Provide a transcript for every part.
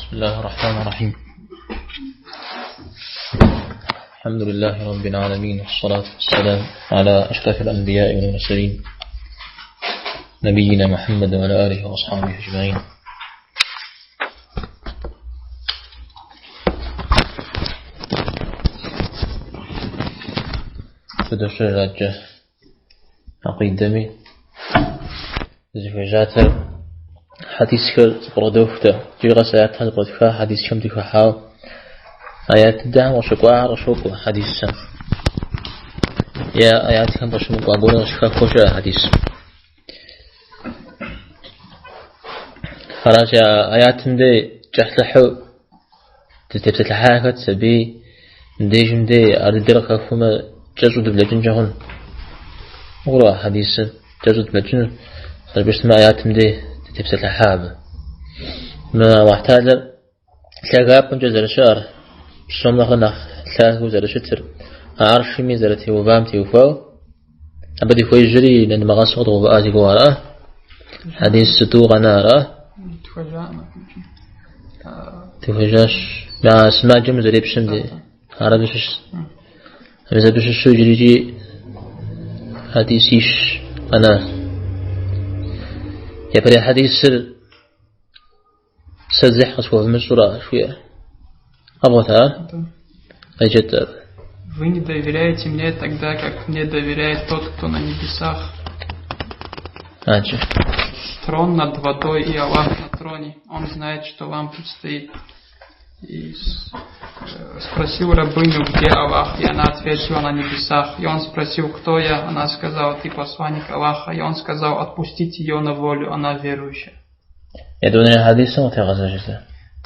بسم الله الرحمن الرحيم. الحمد لله رب العالمين، والصلاة والسلام على أشرف الأنبياء والمرسلين نبينا محمد وعلى آله وأصحابه أجمعين. فدرس الرجة عقيدمي زوجات حديث كردوفته جيغا ساعات هذا حديث كم ديكو حاو آيات الدعم وشكوا رشوكوا حديث سم يا آيات كم رشوكوا أقول رشكا كوشا حديث خلاص يا آيات مدي جحلحو تتلحاكت سبي مدي جمدي أردرك فما جزود بلجن جهن أقول حديث جزود بلجن صربشت ما آيات مدي تبسط الحاب ما واحتاج تلاقى بنجز الشهر شلون نخنا ثلاث وزر شتر عارف مي زرتي وفامتي وفاو أبدي خوي جري لأن ما غصت وبأزي قوارا حديث ستوغ نارا تفجاش مع اسماء جمز اللي بشندي عربيش إذا بش شو جريجي حديثيش أنا يا حديث سر زح قصوى من الصورة شوية أبغتها أجد. Вы не доверяете мне тогда, как мне доверяет тот, кто на небесах. Трон над водой и Аллах на троне. Он знает, что вам предстоит. И спросил рабыню, где Аллах, и она ответила: на небесах. И он спросил: кто я? Она сказала: ты посланник Аллаха. И он сказал: отпустите ее на волю, она верующая.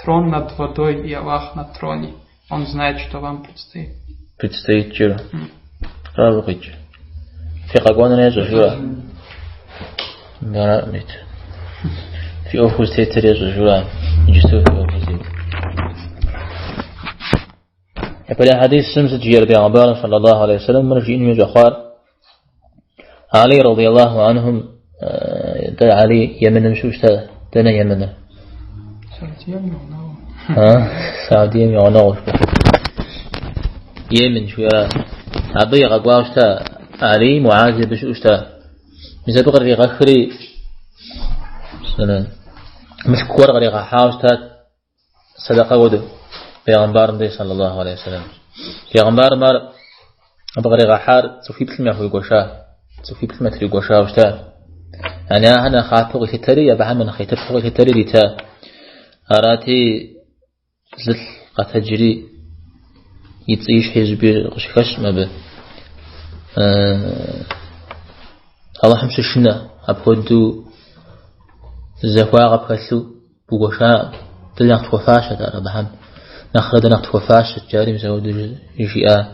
Трон над водой и Аллах на троне. Он знает, что вам предстоит. Предстоит чего? Правильно. في قاقوانا يجو جوا برامج في أوفوز تيتر يجو جوا يجستو في أوفوز يقول حديث سمسة جير بيغمبار صلى الله عليه وسلم مرجئين يجو أخوار علي رضي الله عنهم دل علي يمن مشوشتا دنا يمن سعودية يعناوش يمن شوية عبي غقواوشتا علي معاذ بشوشتا مثل بغري غخري مشكور غري غحاوشتا صدقة ودو بيغمبار صلى الله عليه وسلم بيغمبار مار بغري غحار سوفي بكلمة في قوشا سوفي بكلمة في قوشا وشتا أنا خاطر غيتري أبعا من خيتر غيتري لتا أراتي زل قتجري يتعيش حزبي غشكش ما به الله حمش شنا أبودو زفاق بخلو بوشاء تلي نخطوفاشة ترى بهم نخرج نخطوفاشة جاري مسود جيئة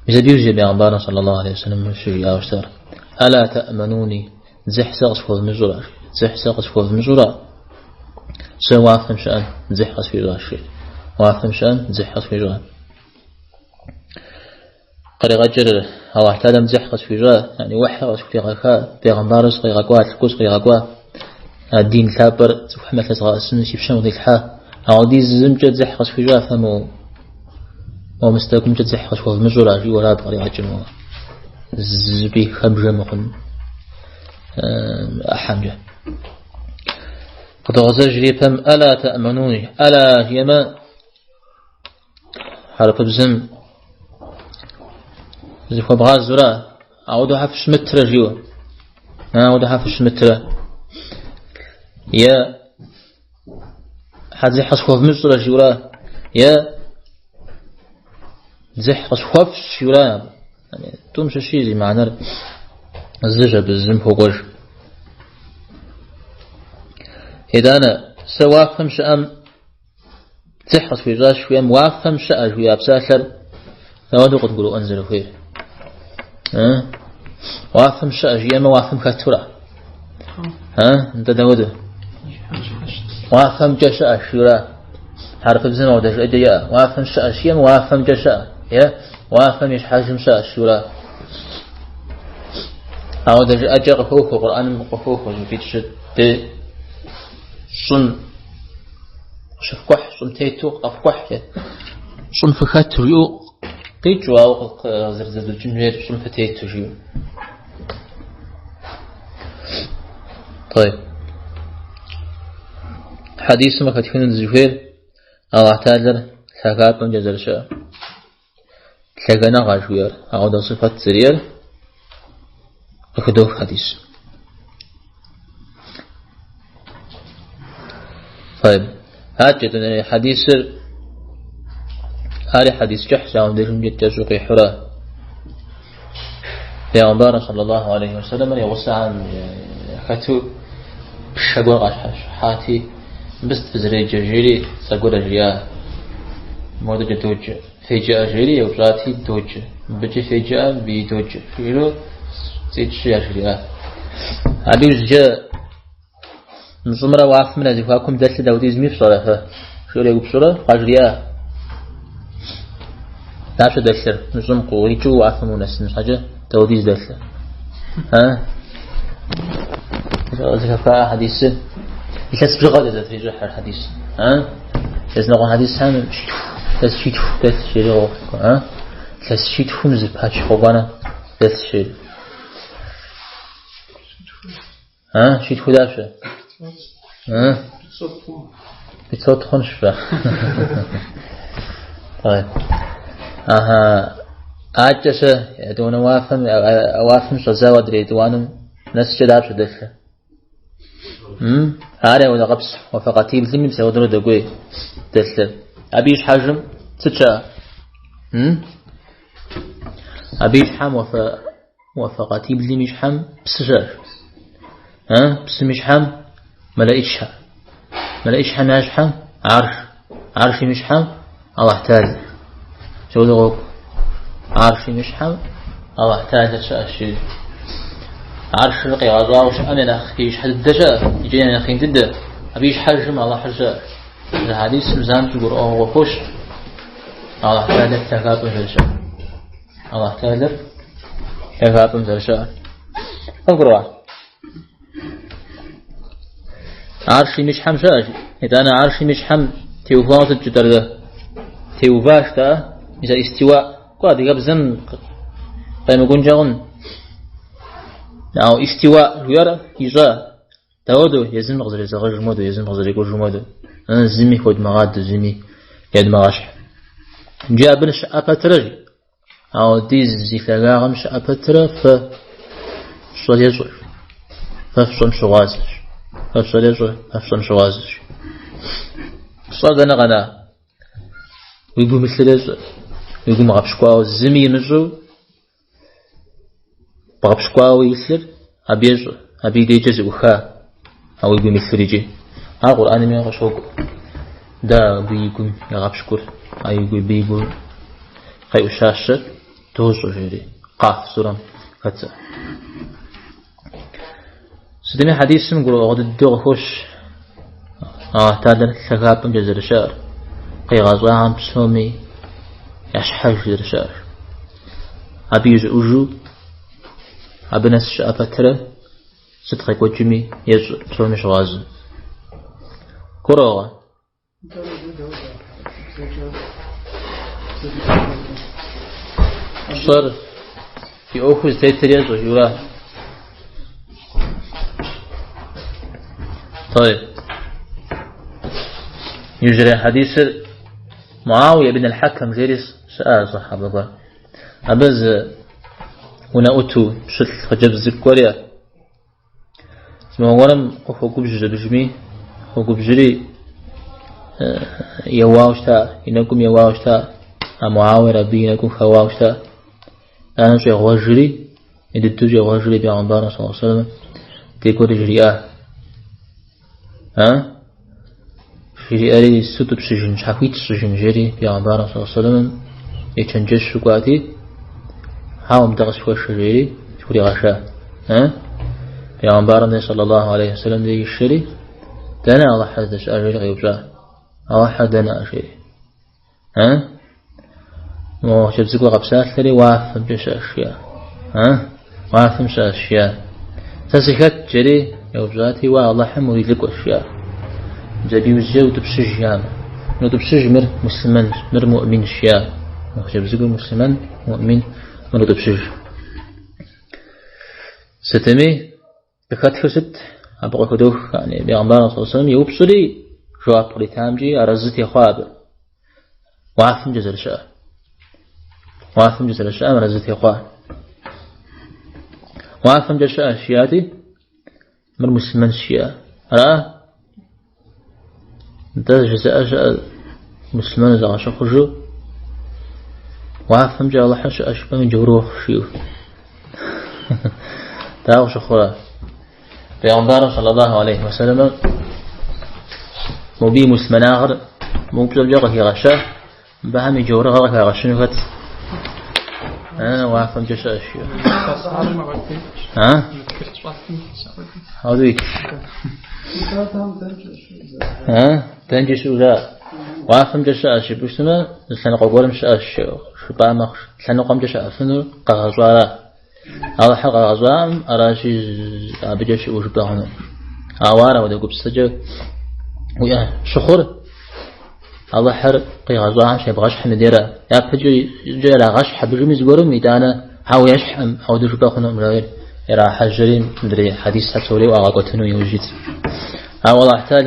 مزبيوز جميع عبارة صلى الله عليه وسلم الشجيئة واشتر ألا تأمنوني زح سقص فوز مزورة زح سقص فوز مزورة سوافهم شأن زح قص في راشي وافهم شأن زح قص في راشي قري غجر الله احتاج مزح قص في راشي يعني وحى قص في راشي بيغمبار صغي غقوات الكوس صغي غقوات الدين ثابر سبحانه وتعالى سن شيفشان ذي الحا عودي زمجة زح قص في راشي فمو ومستقيم تزح قص في مزورة جي ولا بقري غجر زبي خبجة مقن أحمجة قد غزر جريبهم ألا تأمنوني ألا يما حرف بزم زفو بغاز زرا عودو حفش متر جيوه عودو حفش متر يا حد زح قصفوف مزورة جيورا يا زح قصفوف جيورا يعني تومش الشيء زي معنى الزجة بالزم فوقش إذا أنا سوافهم شأم تحص في جاش شوية موافهم شأ شوية بساسر ثوادو قد قلوا أنزلوا فيه وافهم شأ شوية ما وافهم كتورة أنت داودو وافهم جشأ شوية حرف بزم أو دش أجياء وافهم شأ شوية موافهم جشأ يا وافهم يش حاجم شأ شوية أو دش أجي قفوف القرآن قفوف وجفيت شد صن شفقح صن تيتو أفقح صن فخات ريو قيجوا أو زرزد الجنوير صن فتيتو جيو. طيب حديث ما كتكون الزجوير أو اعتادر ثقات من جزر شاء ثقنا غاشوير أو دا صفات سرير أخدوه حديث. طيب هاتجد حديث هذا حديث جحش عن ديشم جتجوقي حرا في عمبارة صلى الله عليه وسلم يوصى عن خاتو بشاقوا غاش حاتي بست فزري جرجيري ساقوا رجيا مودة جدوج فيجاء جري يوزاتي دوج بجي فيجاء بيدوج فيرو زيت شيا جريا عبيوز جاء نصمرا وعف من أزفاكم دلت داوديز ميف صلاحة شو ليقو بصورة قاجريا ناشو دلت نصم قويتو وعفمون السن حاجة داوديز دلت ها زكفاء حديث يحس بغادة ذات في جحر حديث ها يزنقون حديث هم تسشيتو تسشيرو ها تسشيتو نزب هاتش خوبانا تسشير ها شيتو دافشة ها بتصوت خنش فا طيب عاجسة يدون وافم شزاوة دريدوانم ناس جدابش دفع هاري ولا غبس وفقاتي بزمي بسيودرو دقوي دفع أبيش حجم تتشا أبيش حم وفقاتي بزميش حم بسجر بسميش حم ملاقيش حم ياش حم عرشي مش حم الله احتاج شو ذوق عرشي مش حم الله احتاج شيء عرش رقي غزاوش أنا نخيش حد الدجا يجينا نخين تدا أبيش حجم الله حجر الحديث مزام تقول وخش الله احتاج تكابن زرشا الله احتاج تكابن زرشا أقرأ عرشي مش حم شاش إذا أنا عرشي مش حم تيوفاش الجدر ده تيوفاش ده إذا استواء قاد يقبزن قيم يكون جاون أو استواء يرى يجا تودو يزن مغزر يزغر جمودو يزن مغزر يقول جمودو أنا زمي خود مغاد زمي يد مغاش جاء بنش أبترج أو ديز زفاقا مش أبتر فصل يزور ففصل شغازش ففصل يزور ففصل شغازش صادنا غنا ويقول مثل يزور ويقول مغابشكوا زمي نجو بغابشكوا ويسلر أبيجو أبي ديجز وخا أو يقول مثل يجي القرآن ما يغشوك دا بيقول يغابشكور أو يقول بيقول خيو شاشة توزو جيري قاف سورة فتسا سدمي حديث نقول غد الدوغ خوش تادر ثقاب جزر شار قي غازوا عم بسومي يشحر جزر شار أبيج أجو أبنس شأفتره ستخيك وجمي يزو بسومي شغاز كروغا صار في أوكوز تيتر يزو يوراه طيب يجري حديث معاوية بن الحكم جيريس سأل صحابة أبز هنا أتو بشتل خجب الزكوريا اسمه ورم أخوكو بجري بجمي أخوكو بجري يواوشتا إنكم يواوشتا معاوية ربي إنكم خواوشتا أنا شيء غوجري إذا تجي غوجري بيعنبارنا صلى الله عليه وسلم تيكو رجرياه في أري ستة سجن شافيت سجن جري بيعنبارنا صلى الله عليه وسلم يتنجش شقاتي حاوم دغس فوش جري شوري غشا بيعنبارنا صلى الله عليه وسلم دي الشري دانا الله حدش أجري غيبجا الله حدنا أجري مو شبزك وقبسات لري وافم بش أشياء وافم ش أشياء تسكت جري يوجاتي والله حمو يلك أشياء زبي وزجو تبشج يام نو تبشج مر مسلمان مر مؤمن شيا نخجب زجو مسلمان مؤمن مر تبشج ستمي بكتر ست أبغى كدوخ يعني بيعمر صلى الله عليه وسلم يوبصلي جواب لتامجي أرزتي خواب وعفم جزر شاء وعفم جزر شاء مرزتي خواب وعفم جزر شاء شياتي مر مسلمان شيا ده جزاء شاء مسلمان زغا شخجو وعفم جاء الله حش أشبه من جوروخ شيو تاو شخورا بيغمبار صلى الله عليه وسلم مبي مسلمان آخر مبزل جغه غشاه بهم جوره غرق غشنو فت وعفم جاء شيو هذيك تنجش ولا وعفم جاء شيء بسمة لسنا قبول مش شو بامخ لسنا قام جاء فنو قغزوارا على حق غزوام أراشي أبجش وشبهنا عوارة وده قبستجا ويا شخور الله حر قي غزوام شيء بغش حمديرة يا بجي جرا غش حبجي مزورم ميدانا هاو يشحم أو ده شبهنا مراير يرى حجرين مدري حديث حسولي وعقتنو يوجد والله احتاج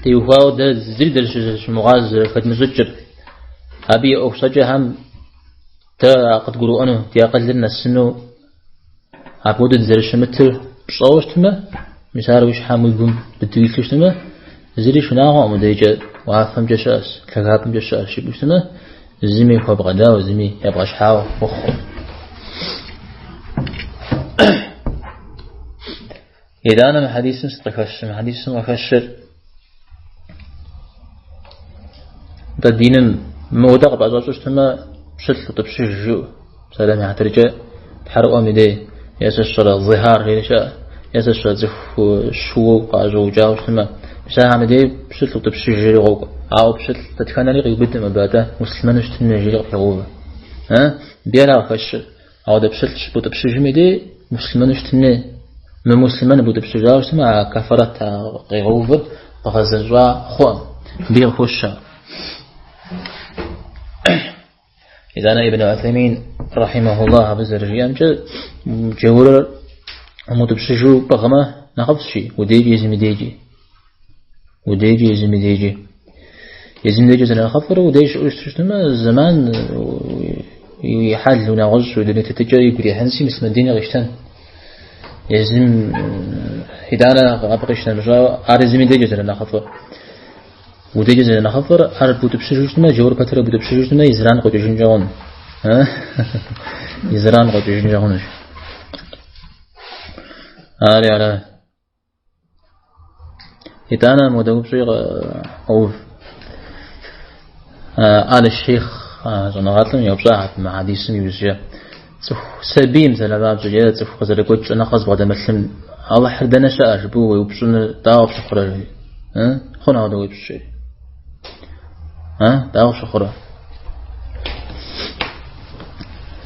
تيوفاو ده زيد المغاز فد مزجر أبي أوصجه هم تا قد قولوا أنا تياقل لنا السنو عبودة زرش متر بصوش تما مسار وش حامل يقوم بالتويكلش تما زري شناغو مديجة وعافهم جشاس كغابهم جشاس شبوش تما زمي خواب غدا وزمي يبغى شحاو وخو إذا أنا محديث ستكفش محديث مفشر دا دين مودق بعضوش تما بشتل تبشجو سلام يعترجع تحرقوا مدي يسشر الظهار غير شاء يسشر زف شو قاجو جاو تما بشاها مدي بشتل تبشجو أو بشتل تتخانى لي يبدأ مبادئ مسلمان اشتنا جيغ يغوب بيلا فشر أو دا بشتل شبو تبشجو مدي مسلمان اشتنا من مسلمان بو تبشجو تما كفرت غيغوب بغزجوا خوام بيغ خوشا إذا أنا ابن عثيمين رحمه الله بزرجيان جور ومتبشجو بغمه نقف شيء وديجي يزمي ديجي زنا خفر وديش أشتما زمان يحل ونغش ودني تتجري يقول يحنسي مثل الدين غشتن يزم إذا أنا أبغيشنا مجرى أرزمي ديجي زنا خفر وديجي زنا خفر أرد بوتبشجوشنا جور بتر بوتبشجوشنا يزران قدوشين جون يزران قدوشين جونش على إتانا مدوب شيء أو على الشيخ زناغاتلم يبصاحت مع حديث يوجه سبيم زلا باب جيد تفخ زلا كوتش أنا خاص بعد مثل الله حردنا شاش بو ويبصون داوف شخرة خنا هذا ويبصي داوف شخرة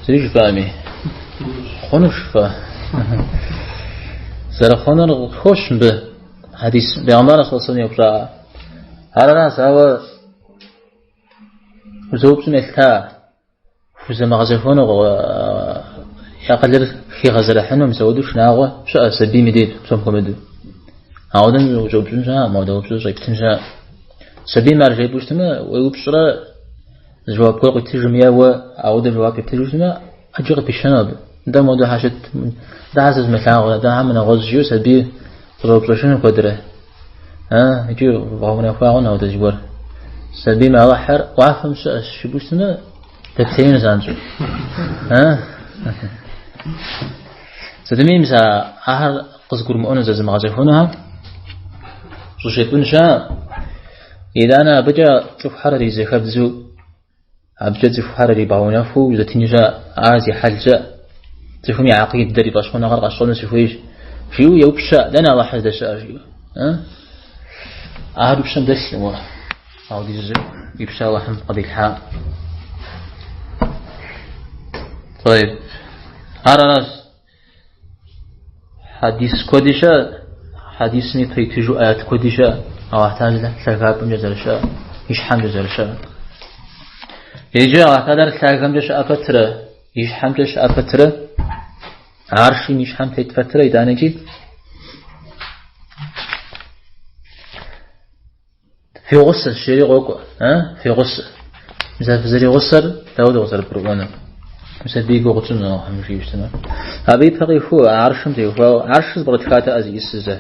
سريج فامي خنوش فا زلا خنا خوش به حديث بيعمر صلى الله عليه وسلم يبصا على راس هو وزوب سمعتها وزي ما غزفونه يقدر في غزل حنو مسودوش ناغو شاء سبي مديد بسمكم مدو عودن وزوب سمسا ما دوب سمسا يكتنسا سبي ما رجع بوشتما ويبصرا جواب كل تجميع وعودن جواب يبتجوشتما أجر بشناب ده موضوع حاجة ده عزز مكان ده عمل غزجو سبي ضرب شنو قدره يجي وهنا فاعنا وتجبر سبي ما وحر وعفهم شبوشنا تبتين زانجو ستمي مسا أهل قذكر مؤنة زي ما غزفونها شوشيتون شاء إذا أنا بجا تشوف حرري زي خبزو أبجد تشوف حرري باونا فو إذا تنجا عازي حلجا تشوفني عقيد دري باشونا غرق عشان نشوفيش فيو يوبشا لنا الله حد شاء فيو أهل بشم دسل ورا أو دي جزء يبشا الله حمد قضي الحال طيب أراس حديث كوديشا حديث نتري تجو آيات كوديشا أو أحتاج له ثلاثة جزر شاء يشحن جزر شاء يجي أو أحتاج ثلاثة جزر أكتر يشحن جزر أكتر عرشي يشحن في فترة إذا نجي في غسل شيء غوق في غسل مثلا في زري غسل داود غسل بروانا مثلا بيجو غسلنا هم شيء يشتنا أبي بقي عرشم تيفو عرش بركاته أزي السزة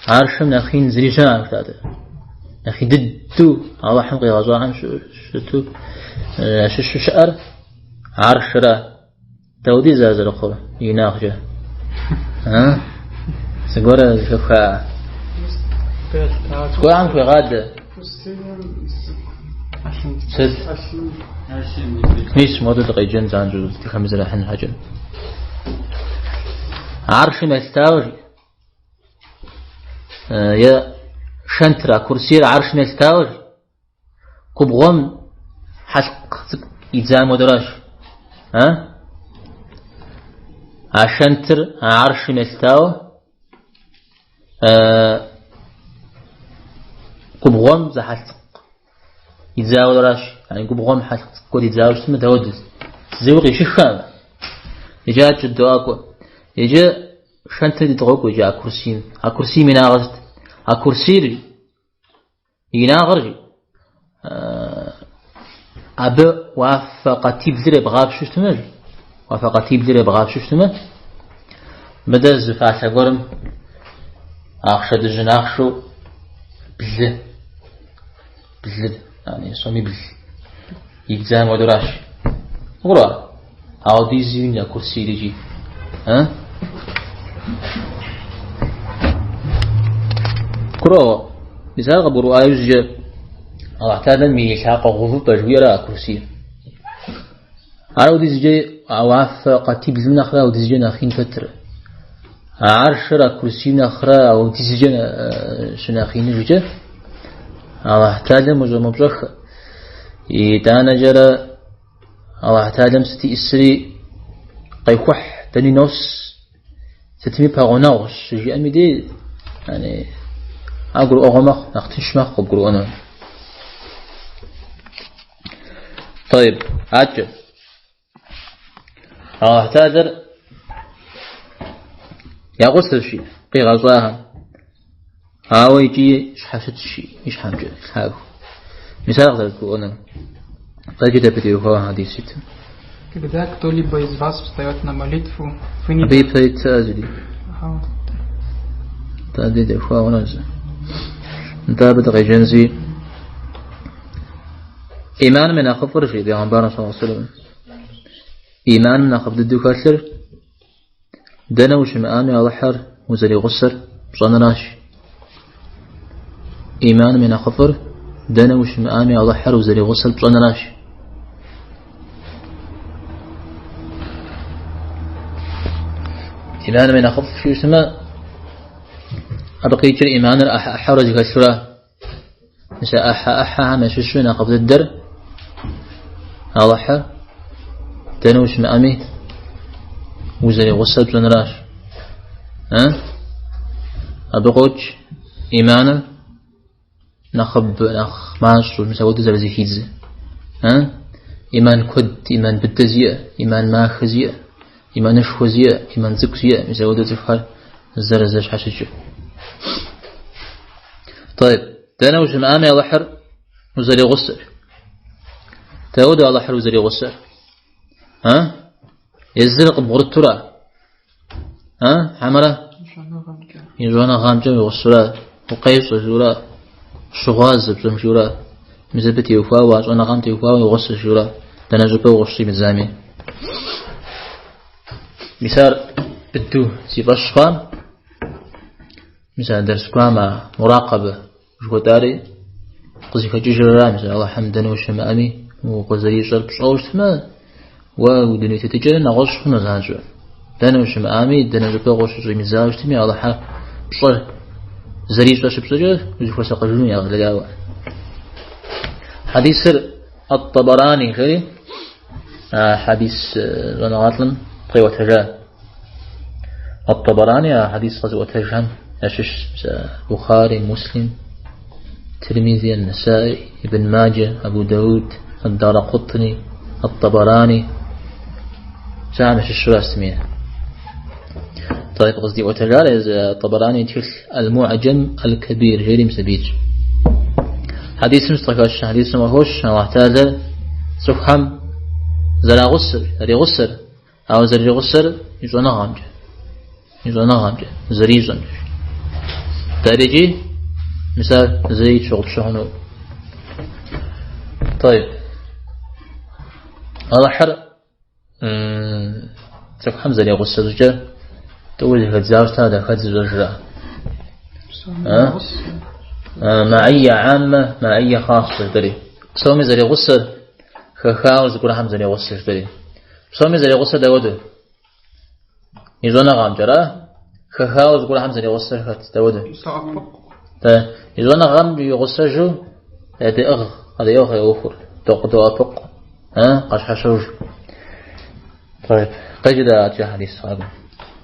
عرشم نخين زري جان كذا نخين ددو الله حمقي غزوان شتو شو شعر عرش را داودي زازر خو يناخجه سجورة شوفها سجورة عم في غادة سد مش موضوع تقيجن زانجو تخمز لحن هجن عرش مستاوري يا شنترا كرسي عرش مستاوري كبغم حسق يتزام ودراش عشنتر عرش مستاوى كبغم زحسق يتزاول راش يعني كبغم حسق كود يتزاول اسمه تودز زوقي شخام يجا جدواكو يجا شنتر يتغوكو يجا كرسي كرسي من اغزت كرسي يناغرجي أب وافقتي بذري بغاب شو استمر وافقتي بذري بغاب شو استمر بدأ الزفاة قرم أخشد الجناخشو بذل يعني صمي بذل يجزام ودراش غرا عودي زين يا كرسي لجي كرا مثال قبرو آيوز الله تعالى ميثاق غضب بجويرا كرسي على ودي زجي عواف قتيب من أخرى ودي زجي ناخين فترة عرشرا كرسي ناخرى ودي زجي شناخين جوجة الله تعالى مبجخ يتانا جرى الله تعالى مستي إسري قيقوح تاني نوس ستمي باغوناوش جي أمي دي يعني أقول أغمق نختشمق أقول أنا طيب عجب احتاجر يا غسل شيء قي غزاها هاو يجي شحشت شيء مش حمجة حاو مثال غزلكو أنا تجد بديو هو حديثيت Когда кто-либо из вас встает на молитву, вы не... أبي بيت أزلي تأديد إخوة ونزل انتابت غيجنزي إيمان من أخفر شيء بيعنبارنا صلى الله عليه وسلم إيمان من أخف ضده كثر دنا وشمعان على حر وزري غسر بصنراش إيمان من أخفر دنا وشمعان على حر وزري غسر بصنراش إيمان من أخف شو اسمه أبقيت الإيمان أحرج كثرة مثل أحا ما شو ناقف الدر على حر تنوش مأمي وزري غسل بزنراش أبقوش إيمانا نخب ماشو مساود زرزي هيز إيمان كد إيمان بالتزيئة إيمان ماخزيئة إيمان شخوزيئة إيمان زكزيئة مساود زفخار الزرزش حشجة طيب تنوش مأمي على حر وزري غسل تاود على حر وزري غسل يزرق بغرطرة حمرة يجوانا غامجة وغسرة وقيس وجورة شغاز بزمجورة مزبتي وفا وانا غامتي وفا وغسر جورة تنجبه وغشي مزامي مثال بدو سيباشقام مثال درس قامة مراقبة جوداري قصي كجيجرة مثال الله حمدنا وشمامي وقزري شرب شعوش ثمان ودنيا تتجرى نغش خنا زانجو دنا وش مامي دنا جبه غش زي مزاج تمي على حق بصر زريش باش بصر وجف سقجون يا غلاوا حديث الطبراني خير حديث غنغاتلم قوة هجا الطبراني حديث غزوة هجا أشش بخاري مسلم ترمذي النسائي ابن ماجه أبو داود الدارقطني الطبراني جامش الشراسمية. طيب قصدي وتلال الطبراني تل المعجم الكبير غير مسبيج حديث مستقاش حديث مهوش واحتاج سفهم زرا غسر ري غسر أو زري غسر يجونا غامجة زري زنج تاريجي مثال زي شغل شهنو. طيب هذا حر سفهم زري غسر جا تقول لك زاوجت هذا خد زوجها معية عامة معية خاصة دري سومي زري غسر خاوز يقول هم زري غسر دري سومي زري غسر داوده يزونا غام جرا خاوز يقول هم زري غسر خد داوده يزونا غام يغسر جو هذا هذا يوخر تقدو أفق قش حشوج. طيب تجد أتى حديث هذا.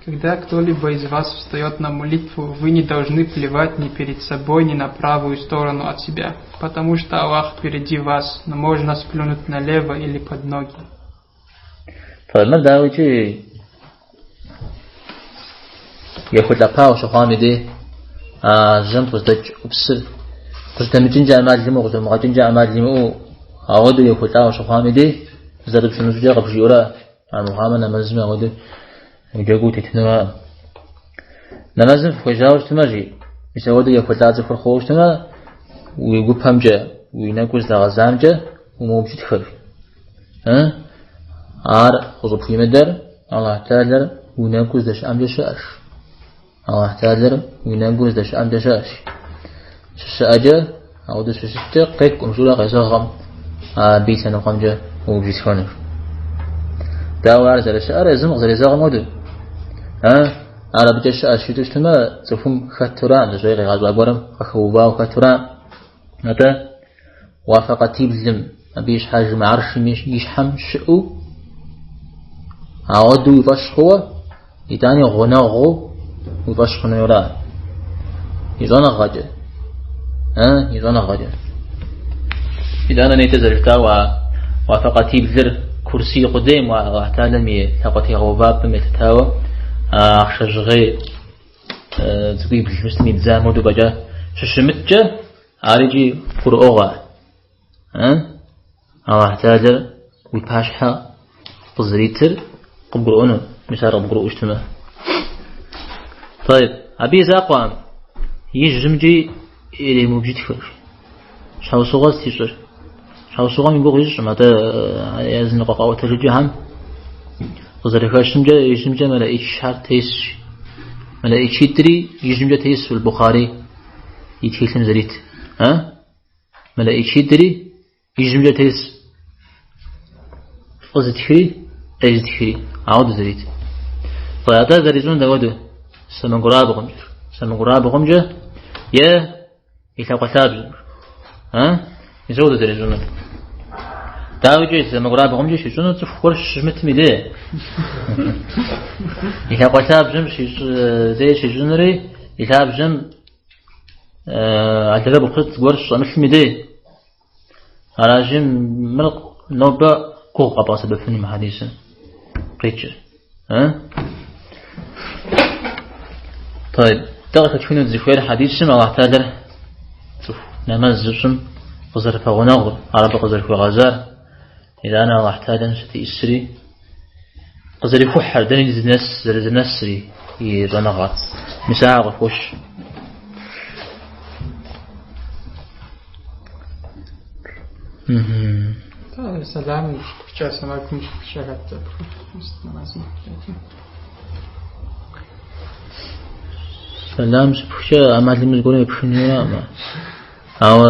Когда кто-либо из вас встает на молитву, вы не должны плевать ни перед собой, ни на правую сторону от себя, потому что Аллах впереди вас, но можно сплюнуть налево или под ноги. فالمبدأ وجه يأخذ لقاء شخامي دي جنب وزدج وبسر قلت مجنجا معلمه قلت مجنجا معلمه أود يأخذ لقاء شخامي دي زرب شنو زجاج قبل يورا محمد مزمع أود يجاكو تتنوا نمازن فجاوش تماجي يسود يأخذ لقاء زفر خوش تما ويقول بامجا ويناقوز لغزامجا وموجود خير خذوا في مدر الله تعالى وناقوز دش أم دشاش الله تعالى وناقوز دش أم دشاش شجع أو دش شتى قيك أمشولا غزاهم بيتنا قمجة وبيت خانر داوار زل شعر زم غزل زاغ مودو على بجش أشيتوش تما تفهم خطران زي غزل أبورم خخوبا وخطران هذا وافقتي بلم أبيش حاجة معرش مش يشحم شؤو عودو يفشخوا يتاني غناغو يفشخ نيران يزانا غاجة يزانا غاجة إذا أنا نيتزرفتا وافقتي بذر كرسي قدام واحتالا مي ثقتي غوباب ميتتاوى أخشج غي تقيب المسلمين زامودو بجا ششمتجا عارجي قرؤوغا واحتالا ويباشحا بزريتر قبرؤنا مثال قبرؤ اجتماع. طيب أبي زاقوام يجمجي إلي موجود خير شاو صغاز تيجر شاو صغام يبغى يجر ماذا يزن قاقوة الجهم وزري خاشمجا يجمجا ملا إيشار تيس ملا إيشيتري يجمجا تيس في البخاري يتكلم زريت ملا إيشيتري يجمجا تيس وزتخري أجدخري عود زريت. طيب هذا زريزون داودو سمقراب غمجة يا يتقتاب يزود زريزون داوجي سمقراب غمجة شيزون تفخر شمت ميده يتقتاب جم زي شيزون ري يتقتاب جم عتذا بخط قرش مثل ميده على جم ملق نوبة كوغ قباس بفني محاديثا قيتش طيب تغفت شنو الزفير حديث ما الله تعالى شوف نماز زوجم قزر فغناغ عرب قزر فغزار إذا أنا الله تعالى نشتي إسري قزر يفحر دني زر نسري يرنغات مساعة غفوش سلام сейчас она шагать سلام سبحشة أمال لم يقولون بشنيرا ما أو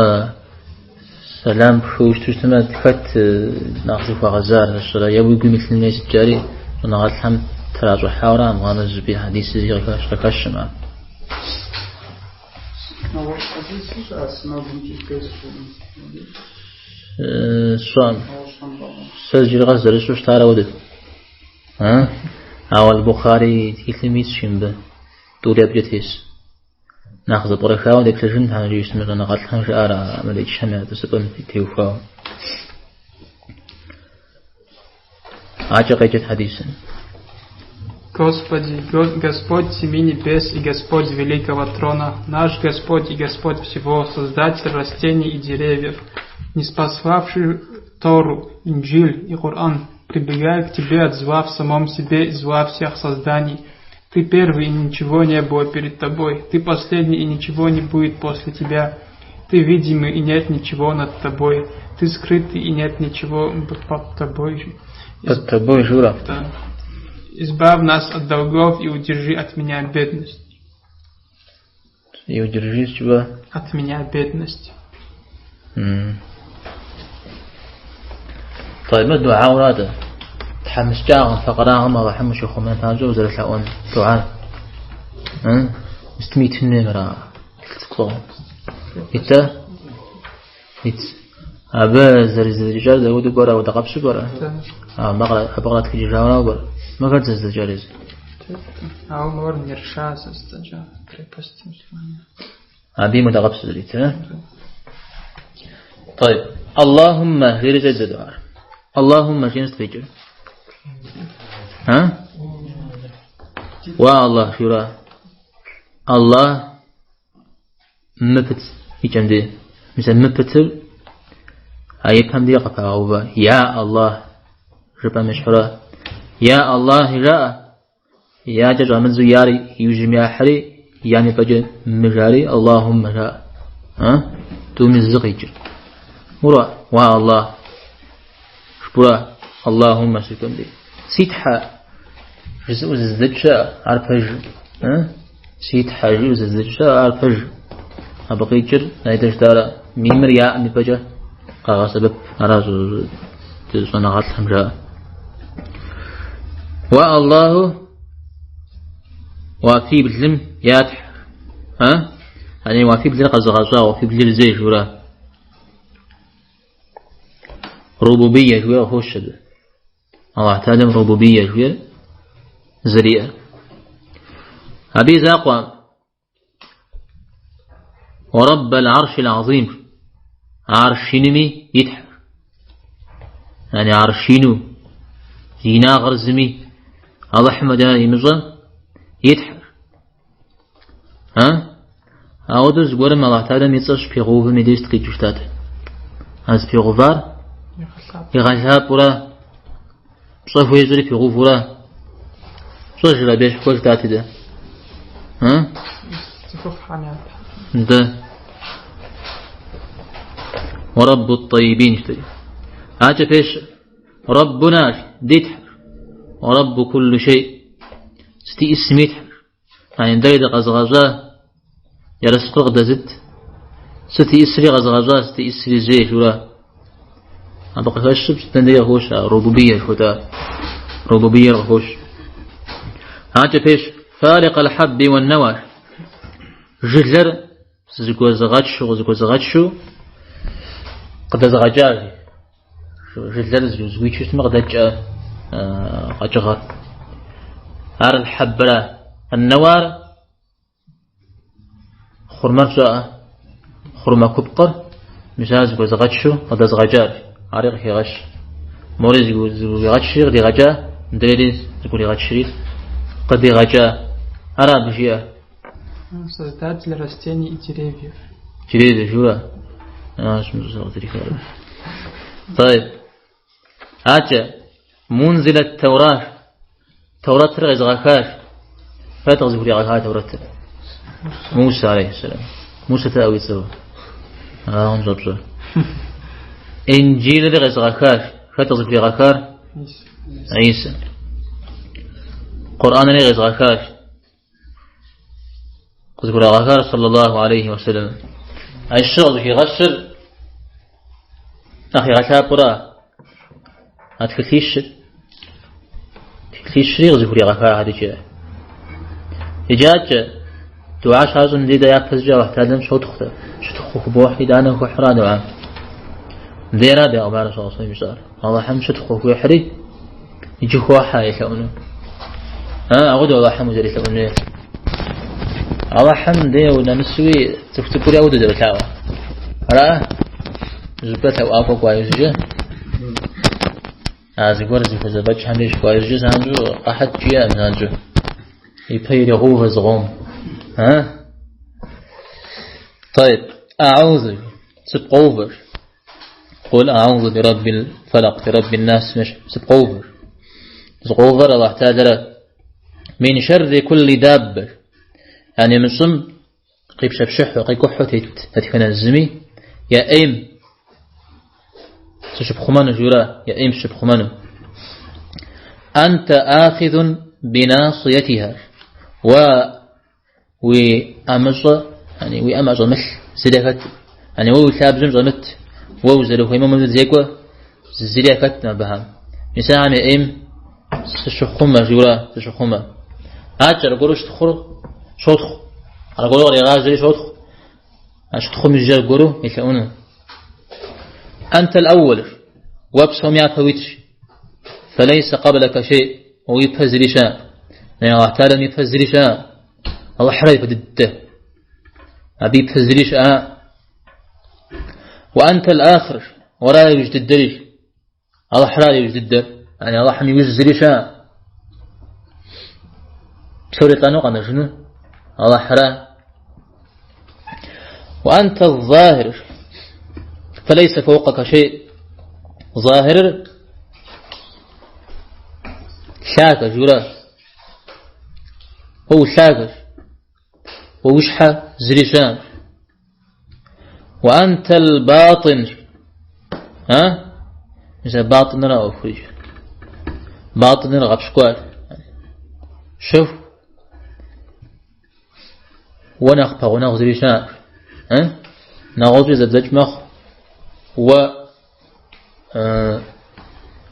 سلام بحوش تجتمع تفت ناقص فغزار الصلاة يبوي يقول مثل الناس الجاري ونغات الحمد تراجع حاورا مغامز بي حديث زي غكاش ما سوام سجل غزر شوش تارا ودك أو البخاري تلميذ شنبه دوري أبجتيس ناخذ بركة وديك تجن هذا يسمى أنا قتل خمس آرا ما ليش هم تسبب تيوفا عجق يجد حديثا. Господь семи небес и Господь великого трона, наш Господь и Господь всего, Создатель растений и деревьев, ниспославший Тору, Инджиль и Коран, прибегая к Тебе, отзвав самом себе, изла всех созданий. Ты первый, и ничего не было перед Тобой. Ты последний, и ничего не будет после Тебя. Ты видимый, и нет ничего над Тобой. Ты скрытый, и нет ничего под Тобой. Под Тобой, Жура. Да. Избавь нас от долгов и удержи от меня бедность. И удержи чего? От меня бедность. طيب الدعاء وراده تحمس جاهم فقراهم ما رحم شيخ من تاجو زر الحقون دعاء مستميت النمرة تقول إنت أبا زر الزجاج ده ودي برا ودقبش برا بقرأت في جاونا برا ما قد الزجاج أو مور نرشاس استجاب كريبستي مسلمين أبي مدقبش زريت. طيب اللهم غير زي الدعاء اللهم شين استفيجر والله شورا الله مبت يجمدي مثل مبتل أي بهم دي قفا يا الله ربا مشحورا يا الله جاء يا جاء من زياري يجمع حري يعني بجي مجاري اللهم جاء تومي الزقيجر ورا والله شبرا اللهم سكم دي سيتحا جزء الزجاج عرفج سيتحا جزء الزجاج عرفج أبقيجر نايدش دارا ميمر يا أمي بجا قاغا سبب أرازو تلسونا غاتلهم جاء والله وفي بلم ياتح يعني وفي بلم قزغازا وفي بلم زي جورا ربوبية جوية خوش الله تعالى ربوبية جوية زريئة أبي زاقوا ورب العرش العظيم عرشينمي يتحر يعني عرشينو زينا غرزمي الله حمدان يمزا يتحر أودز قرم الله تعالى ميتصش في غوفة ميديست كي جشتات هز في غفار يغشاب ولا صفو يزري في غفورا صجرا بيش خوش داتي ده ده ورب الطيبين اشتري هاجا فيش ربنا ديتحر ورب كل شيء ستي اسمي تحر يعني دايد غزغزا يرسطق دزت ستي اسري غزغزا ستي اسري زي شورا أبقى هالشب ستندي خوش ربوبية خوتا ربوبية خوش هاجا فيش فارق الحب والنوى جلر زغاتشو قد زغاجاري جلر زويتشو اسمه قد قجغر هار الحبرة النوار خرمة خرمة كبقر مشاز زغاتشو قد زغاجاري عريق هي غش موريز يقول غش غدي غجا ندريز يقول غشري قد غجا أرى بشيء Создатель растений и деревьев. Деревья, жура. طيب هاتя منزل التوراة توراة رغز غكاش فتغز بري غكاش توراة موسى عليه السلام موسى تأوي سوا انظر إنجيل رغز غكاش فتغز بري غكار عيسى قرآن رغز غكاش قذكر غكار صلى الله عليه وسلم الشغل في غسر أخي غشاب برا هتكليش رغز بري غكار هذا جاء إجاج دعاش هذا دي دا يفزجا واحتادم شو تخته بوحي دانا وحران وعام ديرا دي أبانا صلى الله عليه وسلم الله حم شو تخوه وحري يجي خواحا يسأونه أقول الله حم وزري يسأونه الله حمد ونمسوي تفتكر يود درتاوا راه زبطة وأفق وايزجة أزغور زبطة حمدش وايزجة سانجو أحد جيا سانجو يبي يغوه زغوم ها طيب أعوذ سبقوفر قل أعوذ برب الفلق برب الناس مش سبقوفر سبقوفر الله تعالى من شر كل دابة يعني من صم قيب شبشح وقيب كحوت تتفنى الزمي يا أيم تشب خمان جورا يا أيم تشب خمان أنت آخذ بناصيتها وأمج يعني وأمج مش زلفت يعني وثاب زم زمت وزلوا خيمة من زيكوا زلفت نبهم مثلا يا أيم تشخما جورا تشخما أجر قروش تخر شوطخ على قولوا رجال شوطخ أش تخم الجال قرو يتلاقونه أنت الأول وابسهم يعفويتش فليس قبلك شيء ويفزر شاء يعني الله تعالى يفزر شاء الله حريف ضده أبي يفزر شاء وأنت الآخر ولا يوجد الدليل الله حريف يوجد يعني الله حمي يفزر شاء سوري طانوق أنا شنو الله حرام وأنت الظاهر فليس فوقك شيء ظاهر شاك جرا هو شاك ووشحة زريشان وأنت الباطن ها إذا باطن لا أخرج باطن لا غبشكوار شوف ونخبه ونغزر شاء نغزر زدج مخ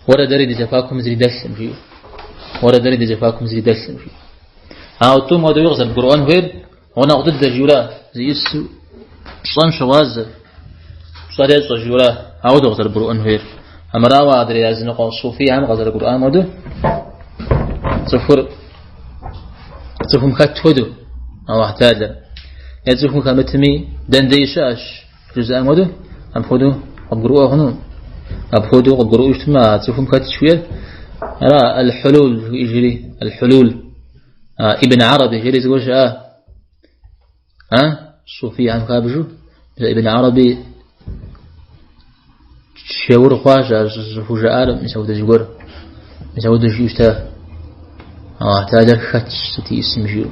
ولا دري جفاكم زري دسم فيه ولا دري جفاكم زري دسم فيه توم هذا يغزر القرآن غير ونغضد الجولا زي السو صن شواز صارت الجولا هذا يغزر القرآن غير أما رأوا أدري لازم نقول صوفي هم غزر القرآن ماذا صفر خد هدو الله تعالى يزوجهم كمتمي دنديشاش جزء ماذا أم خدو أبقروه هنون أبخدو أبقروه اجتماع تفهم كات شوية أرى الحلول يجري الحلول ابن عربي يجري زوج صوفي عن خابجو ابن عربي شاور خواجة زفوج عالم مسعود جور مسعود جيشته تعالى خاتش ستي اسم جيو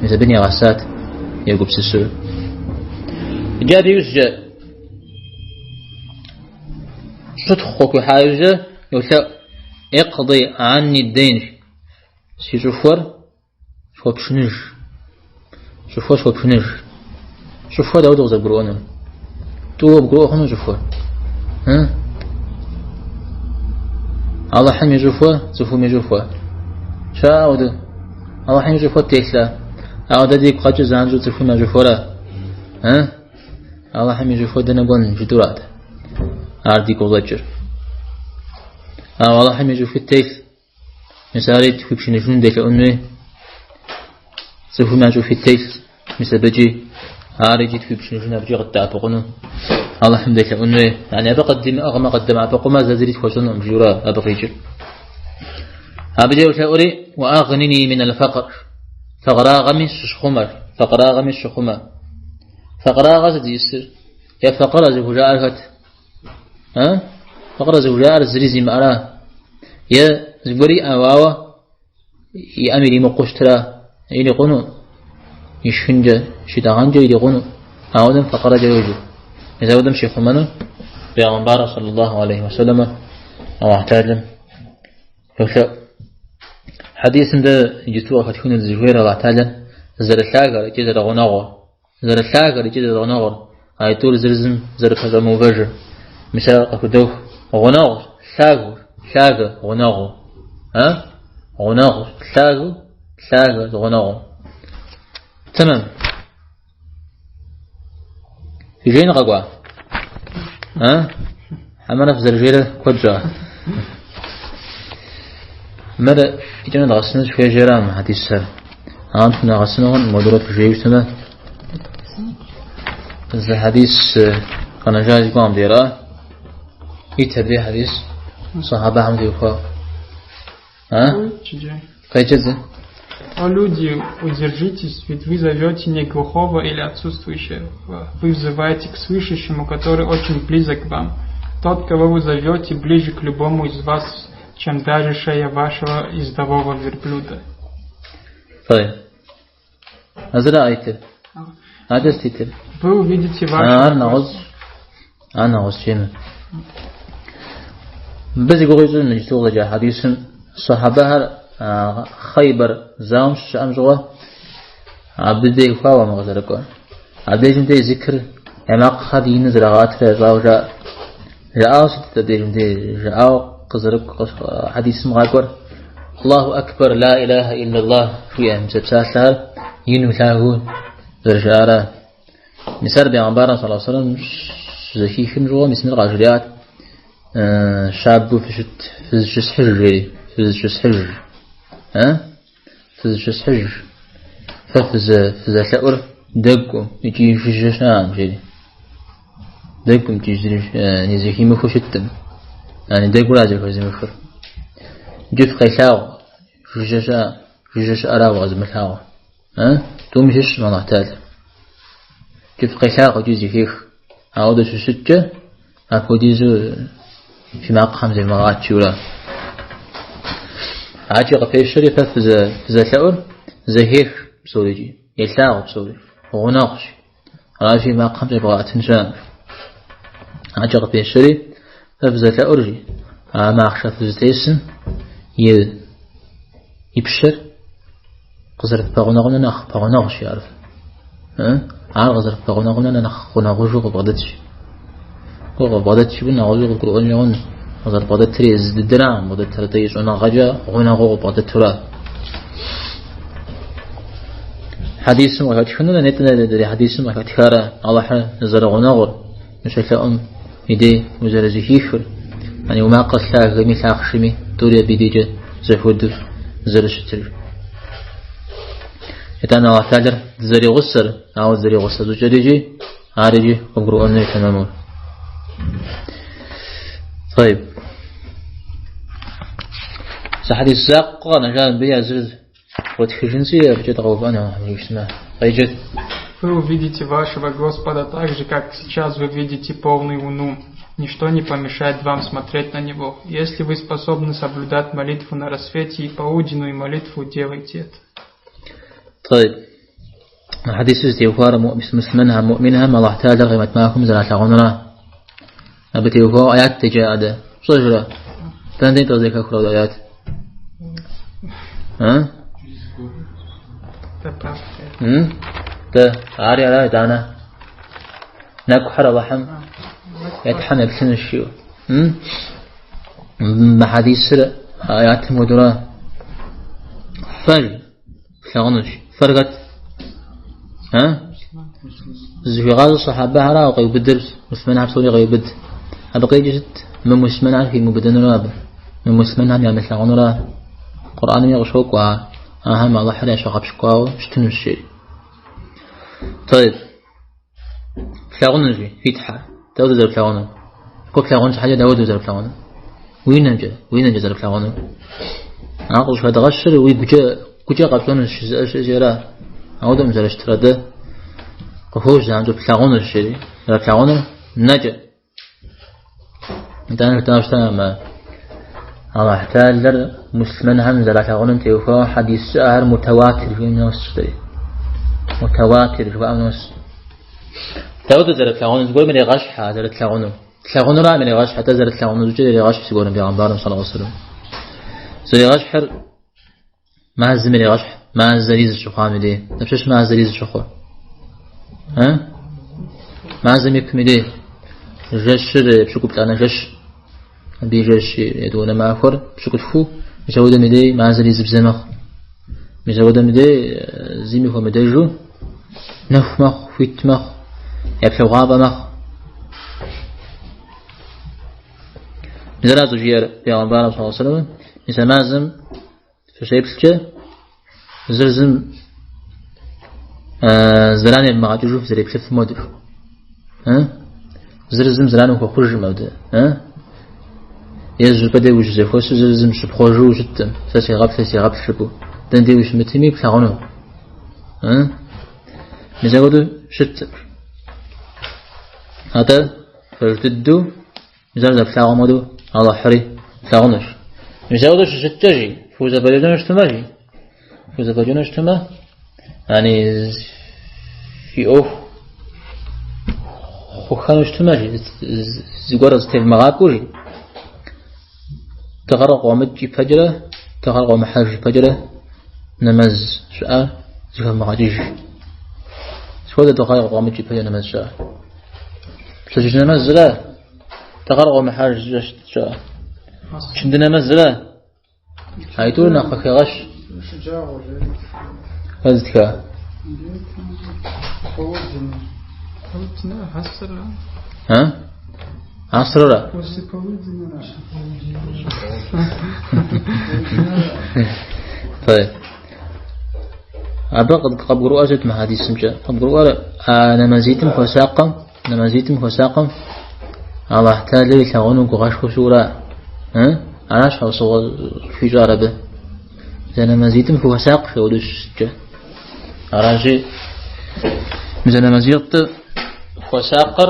مثل بني غسات يقوب سسر جاد يسجى صدخك حاجة يوثق اقضي عني الدين سيشوفور شو بشنج شوفور شو بشنج شوفور داود غزر قرؤنا تو بقرؤ خنو شوفور الله حمي يجوفور زفو ميجوفور شاودو الله حمي يجوفور تيسلا أو ديك قاچ زانجو زفو ميجوفورا الله حمي يجوفور دنقون جدورات عردي كوزاجر والله حمي يجوف التيف مثالي تفيبش نجون ديك أمي زفو ما جوف التيف مثل بجي عارجي تفيبش نجون بجي قد تعبقونه الله حمد ديك أمي يعني أبقدم أغمى قدم عبقو ما زازريت خوشون أمجورا أبقيجر أبدي وشاوري وأغنني من الفقر فقراغمي شخمر فقراغمي شخمر فقراغ زيسر يا فقر زفو جاركت فقر زوجار زريزي معنا يا زبري أواوا يا أميري مقشترا إلي قنو يشنجا شداغانجا إلي قنو أودم فقر جوجو إذا أودم شيخ منو بيغنبار صلى الله عليه وسلم أو احتاجم فشا حديث ده يجتوى فتكون الزجوير الله تعالى زرشاقر كده غناغر زرشاقر كده غناغر هايتول زرزم زركة موفجر مثال قفدوه غناغ شاغ غناغ غناغ شاغ غناغ تمام يجين قوا حمنا في زرجيرة كوجا مرة يجينا دغسنا شوية جيران حديث سر عامتنا غسنون مدرة في جيبتنا هذا حديث كان جاي قام ديرا يتبع حديث صحابة هم ديوخا Кайчезе? О люди, удержитесь, ведь вы зовете не глухого или отсутствующего. Вы взываете к слышащему, который очень близок к вам. Тот, кого вы зовете, ближе к любому из вас, чем даже шея вашего ездового верблюда. Вы увидите вашего... بس يقولون إن يسوق جاء حديث صحابة خيبر زام شامجوا عبدي فاوا مغزركوا عبدي جندي ذكر يما خدين زرعات رجاء جاء ستة جندي جاء قزرك حديث مغاقر الله أكبر لا إله إلا الله في أمس بساسر ينوثاه رجاء مسار بيعنبارا صلى الله عليه وسلم زكي خنجوا مسمى الغاجريات شاب في الجس حجري في الجس حجر في الجس حجر ففز ثأر دقم يجي في الجسام جري دقم تجري يعني زكي مخوش التم يعني دق ولا زكي زي مخر جف قيثاو في الجس أراو غزم الهاو تومشش ما نحتاج جف قيثاو جزي فيخ عودة السجة أبوديزو في مقام زي مغات شورا عاجق في الشريفة في ثأر زهير بسوريجي يلتاغ بسوري وغناقش على في مقام زي مغات نشان عاجق في الشريف في ثأرجي ما أخشى في زتيسن يبشر قزرت بغناغنا نخ بغناغش يعرف عار قزرت بغناغنا نخ غناغوشو بغدتش بغداد شبنا غزو القرآن يون غزر بغداد تريز الدرام بغداد ترتيش أنا غجا غنا غو بغداد ترى حديث ما كتشوفنا نتنا ده حديث ما كتكارا الله حنا نزر غنا غور مشكلة يدي وزر زهيفر يعني وما قصلا غمي ثاخشمي دوري بيديجة زهود زر شتر يتنا الله تعالى زري غسر أو زري غسر زوجريجي عارجي القرآن يتنامون طيب صحدي الساق قانا جان بيا زرد وتخجنسية بجد غوبانا ويشتما قيجد. Вы увидите вашего Господа так же, как сейчас вы видите полную луну. Ничто не помешает вам смотреть на Него. Если вы способны соблюдать молитву на рассвете и полуденную молитву, делайте это. طيب حديث استغفار مسلمنها مؤمنها ما الله تعالى غيمت معكم زرعت غنرا أبتي وفاء آيات تجاهد صجرة تندين تغذيك أخرى الآيات عاري على دانا ناكو حر رحم يتحمل بسن الشيو بحديث سر آيات مدرة فلغنش فرقت زفغاز الصحابة هراء وقيب الدرس مسلمان عبسولي غيب الد أبقى جست من مسلمان عارفي مبدن راب من مسلمان هم يعمل لغن راب قرآن يغشوك وأهم الله حريا شغب شكواو اشتنو الشيء. طيب فلغن نجي في تحار داود زر فلغن كل فلغن حاجة داود زر فلغن وين نجي زر فلغن عقل شهد غشر ويبجا كجا قبلون الشجرة عودم زر اشتراده قفوش زانجو فلغن الشيء زر فلغن نجا دانا تناشتنا ما الله احتاج مسلمان هم زر فلغن تيوفا حديث سهر متواتر في الناس متواتر في الناس داود زر فلغن تقول من يغش حاضر فلغن فلغن را من يغش حتى زر فلغن زوجي يغش بيقولون بيغمبارهم صلى الله عليه وسلم زر يغش حر ما الزمن يغش ما الزريز الشخام دي نفسش ما الزريز الشخو ما الزمن يكمل دي جشر بشكل بتاعنا جش بيجش يدونا ما أخر بشكل فو مجودة مدي ما الزريز بزمخ مجودة مدي زيمي هو مديجو نف مخ فيت مخ يبلغ غابة مخ مثلا زوجير بيغمبار صلى الله عليه وسلم مثلا مازم في شيء بسكة زرزم زراني ما تجوف زري بشف مودر زرزم زرانو كخرج مودر يزج بدي وش زي خوش زرزم شبخوجو جتم ساسي غاب شبو دندي وش متمي بثغنو مزاودو شت هذا فجددو مزاودو بثغمدو الله حري ثغنش مزاودو شتجي فوزا بلجنش تماجي فوزا بلجنش تما يعني في أوف خانوش تماجي زجورة ستيف مغاكوجي تغرق ومجي فجرة تغرق ومحاج فجرة نمز شاء زجور مغاجيج سودا تغرق ومجي فجرة نمز شاء سجج نمز لا تغرق ومحاج شاء شند نمز لا هايتو ناقك غش هزتك عصر لا طيب أبقى قبروا أجد مع هذه السمجة قبروا نمازيتم فساقم الله احتاج لي ثغنوك وغاش خسورة علاش حوصل في جاربه نمازيتم فساق في ودوش جه أراجي مثلا مزيط فساقر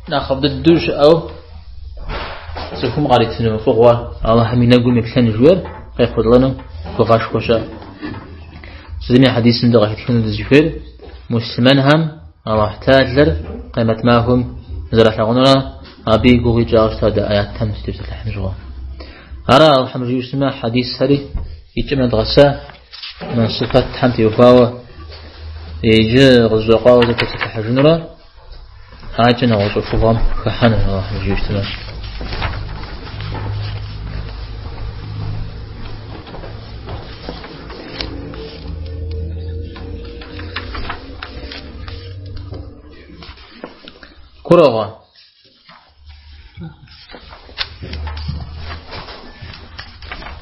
ناخذ الدوش أو سيكون غاريتنا فوق الله من نقول مكان جوار يأخذ لنا فغاش خوشا سيدنا حديث من دغاش كنا الزفير مسلمان هم الله احتاج لر قيمة ما هم زرع لغننا أبي قوي جاوش هذا آيات تم ستة الحمجوا أرى الحمد يسمى حديث هذه يجمع دغسا من صفات حمد يفاوى يجي غزوقا وزكاة الحجنرة عاجنا وصفهم كحنا الله يجيشتنا كرغا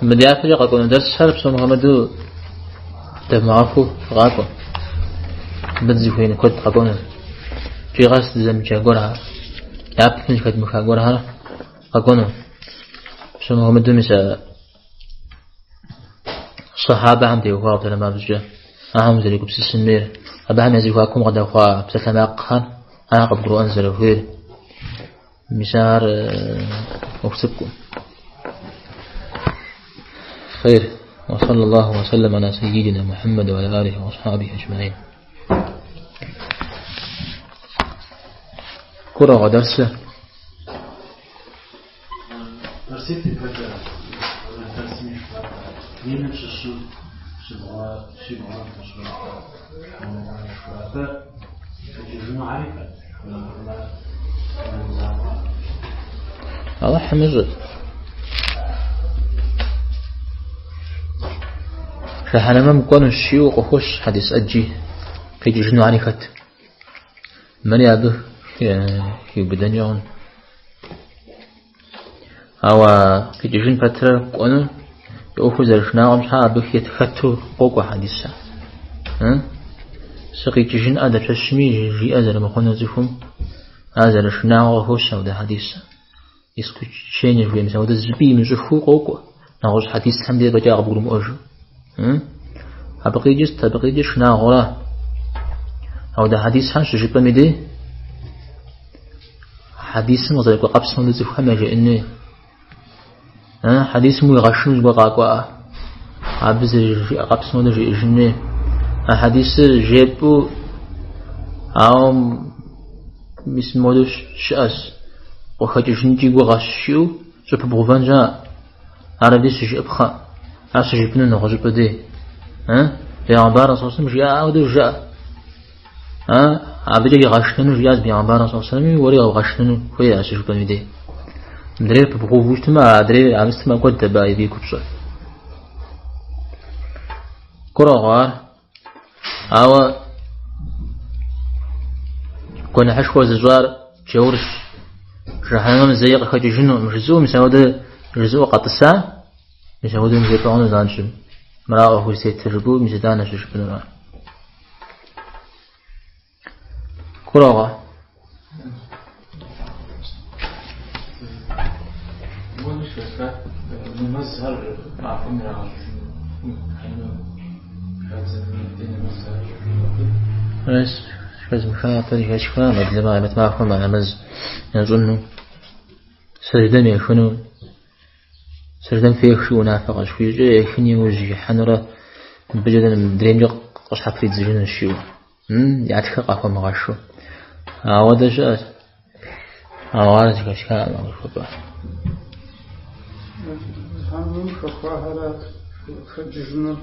مديافة قاكونا درس حرب سو محمدو تفمعافو غاكو بدزي فين كنت قاكونا في غاس زمجا قرها يابتنش كد مخا قرها قاكونا سو محمدو مسا صحابة عم ديوها وطلما بزجا أهم زليكو بس السنمير أبا هم يزيوها كم غدا أخوة بسلما أقخان أنا قد قروا أنزل وفير مسار أكسبكم خير وصلى الله وسلم على سيدنا محمد وعلى آله وأصحابه أجمعين كرة درسة الله حمزة فحنا ما مكون الشيوخ وخش حديث أجي كي يجنوا علي خط من يابه يبدن يون أو كي يجن فترة كونه يأخذ الشناعم شعبه يتفتو قوق حديثا سقي يجن أدى تشمي جي أزل مخونا زفهم أزل الشناع وخش وده حديثا يسكت شيء يجري مثلا وده زبي من زفو قوق نعوز حديث حمد بجاء قبول مؤجر أبقي جس ناغورا أو ده حديث حنش جبا مدي حديث مزايق قبس من ذي فهم جاء إنه حديث مو يغشنوش بقاقوا عبز قبس من ذي إجنه حديث جيبو أو مثل مودش شأس وخجشنتي وغشيو جب بغفان جاء عربي سجيب خا عسجبنا نخرج بدي بيعبارة صوصم جاء أو جاء عبدي غشتنو جاء بيعبارة صوصم وري غشتنو خويا عسجبنا بدي دري بخوفوش تما دري عمست ما قلت باي بيكو بصر كراغار أو كنا حشوا زوار جورش رحنا مزيق خاطر جنو مجزو مساوده جزو قطسا مساوده مزيقون زانشم مراه هو سيتربو مزدانا شش بنورا قراءة المظهر مع فمرة بس لازم خاطر يشفى ما لما متماخم مع مز يظن سجدم يكونوا سجدم فيه شو نافقش في جاي يكني وجه حنرة بجد مدريم قش حفريت زجن الشيو يعتك قفا مغشو هذا جاء هذا كش كان مغشوبة هم فقهاء فجزنا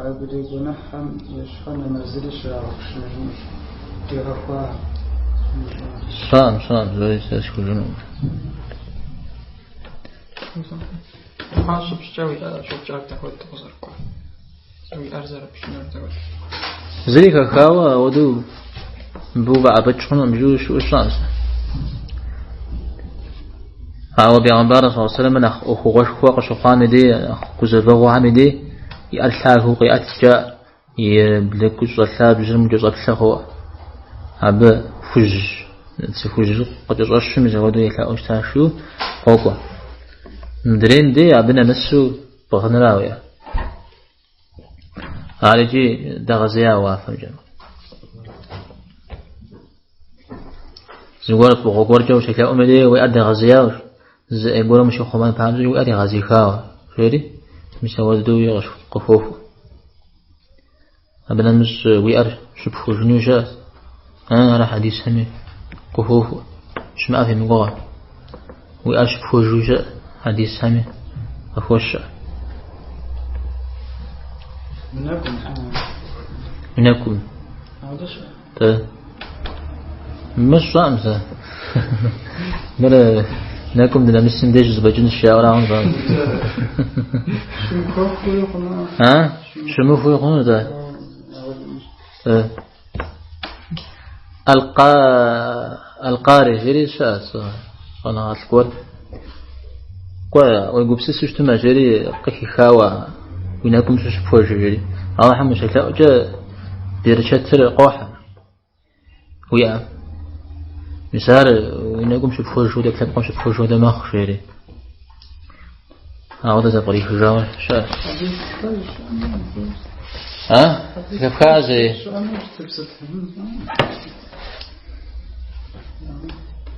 عبدي هم يشخن نزلش عشان يرفع صام زي تشكلون خاص بشوي شو جاب تاخد تقصركم سوي أرزر بشنو تقول زيك خاوة ودو بوبا عبتشون مجوش وشانس هاو بيغمبر صلى الله عليه وسلم أخو غش خوق شقام دي أخو كزبغو عمدي يألحاكو قيأت جاء يبلكو صلاب جرم جزء بشخو هب فج قد يصش من زودو يلا أشتاشو قوقو مدرين دي عبنا نسو بغنراوية عالجي دغزيا وافم جنو زوار بغور جو شكا أمدي ويأدي غزيا يقولوا مش خمان بحمد ويأدي غزي خاوة فيري مش ودو يغش قفوف عبنا مش ويأر شبخو جنوشات أنا حديث همي قفوف مش ما في مقال ويأر شبخو جوجات حديث همي أخوش منكم مش صامسة بلا نكم دنا مسن ديج زبجن الشاورا عن ذا ها شنو في يقولون ذا القارئ جري شاس أنا أذكر ويقول سيستم ما جري قحي خاوة وينكم شو شفوا جري الله حمد شكله جاء بيرشتر قاحة ويا مثال وينكم شفوا جو ده كلام شفوا جو ده ما خشيري هذا زبري خجاوة شاس ها كيف خازي